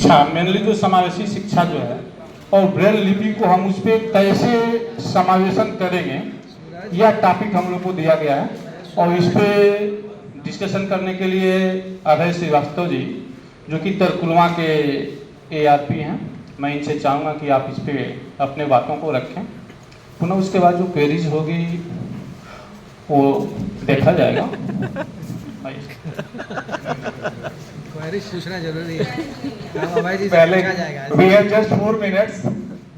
शिक्षा, मेनली जो समावेशी शिक्षा जो है और ब्रेल लिपि को हम उस पर कैसे समावेशन करेंगे, यह टॉपिक हम लोग को दिया गया है। और इस पे डिस्कशन करने के लिए अभय श्रीवास्तव जी जो कि तरकुलवा के ARP हैं, मैं इनसे चाहूँगा कि आप इस पे अपने बातों को रखें। पुनः उसके बाद जो क्वेरीज होगी वो देखा जाएगा। पूछना जरूरी है। पहले we have just 4 minutes,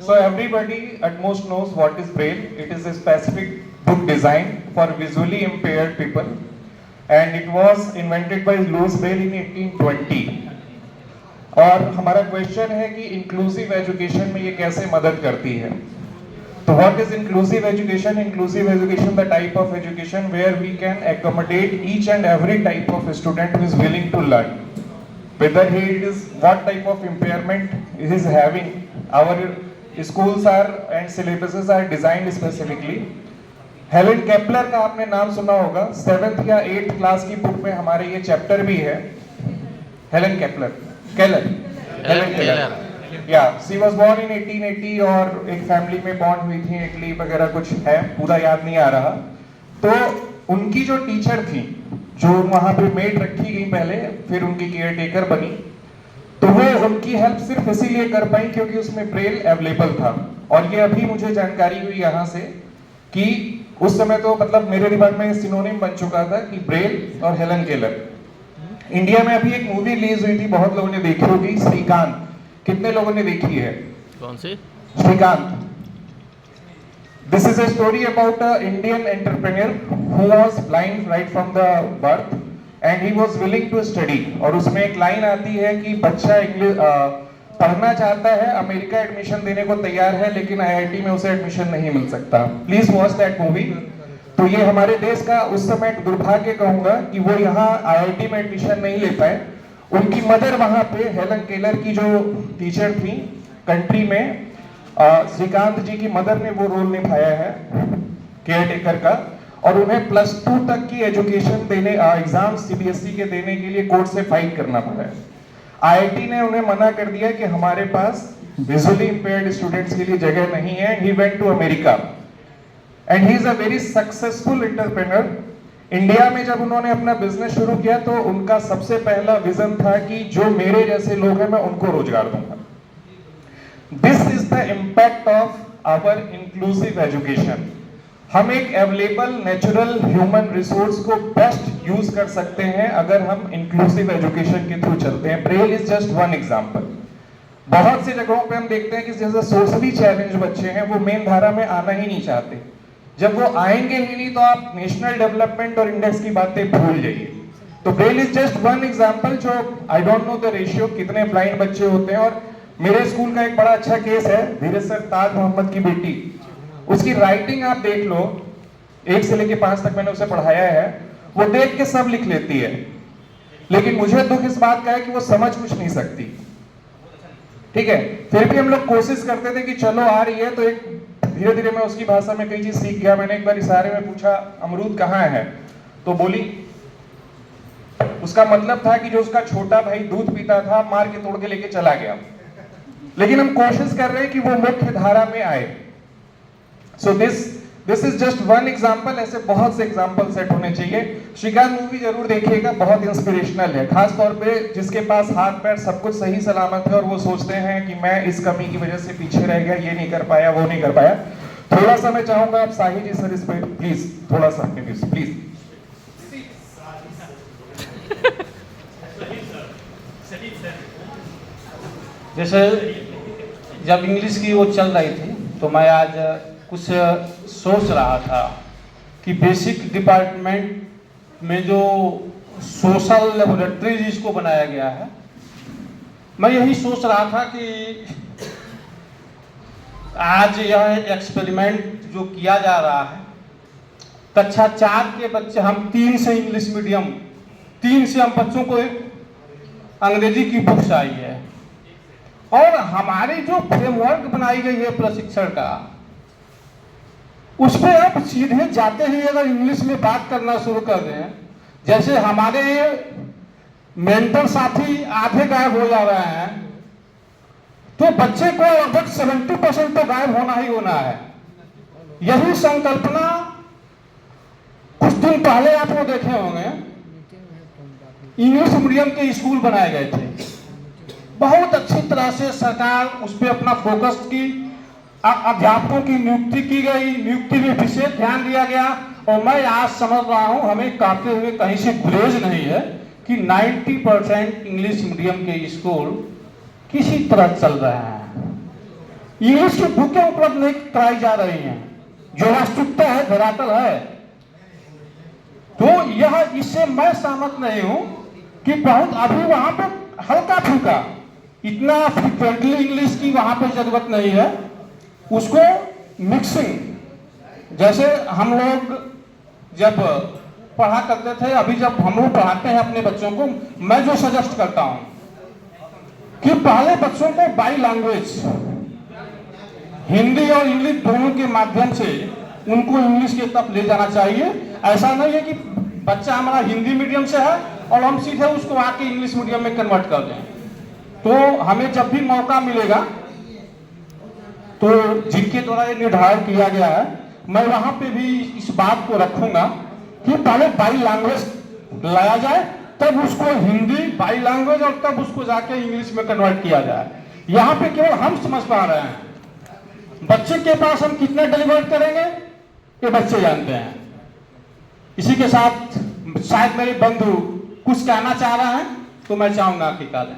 so everybody at most knows what is Braille. It is a specific book designed for visually impaired people, and it was invented by Louis Braille in 1820. और हमारा क्वेश्चन है कि inclusive education में ये कैसे मदद करती है। तो what is inclusive education? Inclusive education the type of education where we can accommodate each and every type of student who is willing to learn, whether he is what type of impairment he is having. Our schools are and syllabuses are designed specifically. Helen Kepler का आपने नाम सुना होगा, 7th या 8th class की book में हमारे ये चैप्टर भी है। हेलन केपलर, हेलन केलर, या शी वाज बोर्न इन 1880 और एक फैमिली में बॉर्न हुई थी, इटली वगैरह कुछ है, पूरा याद नहीं आ रहा। तो उनकी जो टीचर थी, जो वहां पे मेड रखी गई पहले, फिर उनकी केयर टेकर बनी, तो वो उनकी हेल्प सिर्फ इसीलिए कर पाई क्योंकि उसमें ब्रेल अवेलेबल था। और ये अभी मुझे जानकारी हुई यहाँ से कि उस समय तो मतलब मेरे दिमाग में सिनोनिम बन चुका था कि ब्रेल और हेलन केलर। इंडिया में अभी एक मूवी रिलीज हुई थी, बहुत लोगों ने देखी होगी, श्रीकांत। कितने लोगों ने देखी है? कौन सी? Shrikant. This is a story about an Indian entrepreneur who was blind right from the birth and he was willing to study. और उसमें एक लाइन आती है कि बच्चा इंग्लिश पढ़ना चाहता है, अमेरिका एडमिशन देने को तैयार है, लेकिन IIT में उसे एडमिशन नहीं मिल सकता। Please watch that movie. तो ये हमारे देश का उस समय दुर्भाग्य कहूंगा कि वो यहाँ IIT में एडमिशन नहीं ले पाए। उनकी मदर वहां पे हेलन केलर की जो टीचर थी कंट्री में, श्रीकांत जी की मदर ने वो रोल निभाया है केयर टेकर का, और उन्हें +2 तक की एजुकेशन देने, एग्जाम CBSE के देने के लिए कोर्ट से फाइट करना पड़ा है। IIT ने उन्हें मना कर दिया कि हमारे पास विजुअली इंपेयर्ड स्टूडेंट्स के लिए जगह नहीं है। He went to America and he is a very successful entrepreneur. India में जब उन्होंने अपना बिजनेस शुरू किया तो उनका सबसे पहला विजन था कि जो मेरे जैसे लोग हैं मैं उनको रोजगार दूंगा। This is the impact of our inclusive education. हम एक अवेलेबल नेचुरल ह्यूमन रिसोर्स को बेस्ट यूज कर सकते हैं अगर हम इंक्लूसिव एजुकेशन के थ्रू चलते हैं। Braille is just one example. बहुत सी जगहों पे हम देखते हैं कि जैसे सोशली चैलेंज बच्चे हैं, वो मेन धारा में आना ही नहीं चाहते। जब वो आएंगे ही नहीं तो आप नेशनल डेवलपमेंट और इंडेक्स की बातें भूल जाइए। तो braille is just one example. जो I don't know the ratio कितने ब्लाइंड बच्चे होते हैं। और मेरे स्कूल का एक बड़ा अच्छा केस है, धीरज सर, ताज मोहम्मद की बेटी, उसकी राइटिंग आप देख लो, 1 से लेके 5 तक मैंने उसे पढ़ाया है, वो देख के सब लिख लेती है, लेकिन मुझे दुख इस बात का है कि वो समझ कुछ नहीं सकती। ठीक है, फिर भी हम लोग कोशिश करते थे कि चलो आ रही है, तो एक धीरे धीरे मैं उसकी भाषा में कई चीज सीख गया। मैंने एक बार इशारे में पूछा अमरूद कहाँ है, तो बोली, उसका मतलब था कि जो उसका छोटा भाई दूध पीता था मार के तोड़ के लेके चला गया। लेकिन हम कोशिश कर रहे हैं कि वो मुख्य धारा में आए। So this is just one example. ऐसे बहुत से एग्जांपल सेट होने चाहिए। श्रीकांत मूवी जरूर देखिएगा, बहुत इंस्पिरेशनल है, खास तौर पे जिसके पास हाथ पैर सब कुछ सही सलामत है और वो सोचते हैं कि मैं इस कमी की वजह से पीछे रह गया, ये नहीं कर पाया, वो नहीं कर पाया। थोड़ा सा मैं चाहूंगा आप साही जी सर इस पे प्लीज थोड़ा सा प्लीज। जैसे जब इंग्लिश की वो चल रही थी तो मैं आज कुछ सोच रहा था कि बेसिक डिपार्टमेंट में जो सोशल लेबोरेटरी जिसको बनाया गया है, मैं यही सोच रहा था कि आज यह एक्सपेरिमेंट जो किया जा रहा है, कक्षा 4 के बच्चे, हम 3 से इंग्लिश मीडियम, 3 से हम बच्चों को अंग्रेजी की बुक्स आई है और हमारी जो फ्रेमवर्क बनाई गई है प्रशिक्षण का, उस पर आप सीधे जाते ही अगर इंग्लिश में बात करना शुरू कर दें, जैसे हमारे मेंटर साथी आधे गायब हो जा रहे हैं, तो बच्चे को लगभग 70% तो गायब होना ही होना है। यही संकल्पना कुछ दिन पहले आप वो देखे होंगे, इंग्लिश मीडियम के स्कूल बनाए गए थे। बहुत अच्छी तरह से सरकार उस पर अपना फोकस की, अध्यापकों की नियुक्ति की गई, नियुक्ति में विशेष ध्यान दिया गया। और मैं आज समझ रहा हूं, हमें काफी हुए कहीं से गुरेज नहीं है कि 90% इंग्लिश मीडियम के स्कूल किसी तरह चल रहे हैं। इंग्लिश की बुकें उपलब्ध नहीं कराई जा रही हैं, जो वास्तविकता है, धरातल है। तो यह, इससे मैं सहमत नहीं हूं कि बहुत अभी वहां पे हल्का फुल्का, इतना फ्रिक्वेंटली इंग्लिश की वहां पे जरूरत नहीं है। उसको मिक्सिंग, जैसे हम लोग जब पढ़ा करते थे, अभी जब हम लोग पढ़ाते हैं अपने बच्चों को, मैं जो सजेस्ट करता हूं कि पहले बच्चों को बाई लैंग्वेज, हिंदी और इंग्लिश दोनों के माध्यम से उनको इंग्लिश की तरफ ले जाना चाहिए। ऐसा नहीं है कि बच्चा हमारा हिंदी मीडियम से है और हम सीधे उसको आके इंग्लिश मीडियम में कन्वर्ट कर दें। तो हमें जब भी मौका मिलेगा, तो जिनके द्वारा ये निर्धारण किया गया है, मैं वहां पे भी इस बात को रखूंगा कि पहले बाई लैंग्वेज लाया जाए, तब उसको हिंदी बाई लैंग्वेज, और तब उसको जाके इंग्लिश में कन्वर्ट किया जाए। यहाँ पे केवल हम समझ पा रहे हैं, बच्चे के पास हम कितना डिलीवर करेंगे ये बच्चे जानते हैं। इसी के साथ शायद मेरे बंधु कुछ कहना चाह रहे हैं, तो मैं चाहूंगा कि कह दें।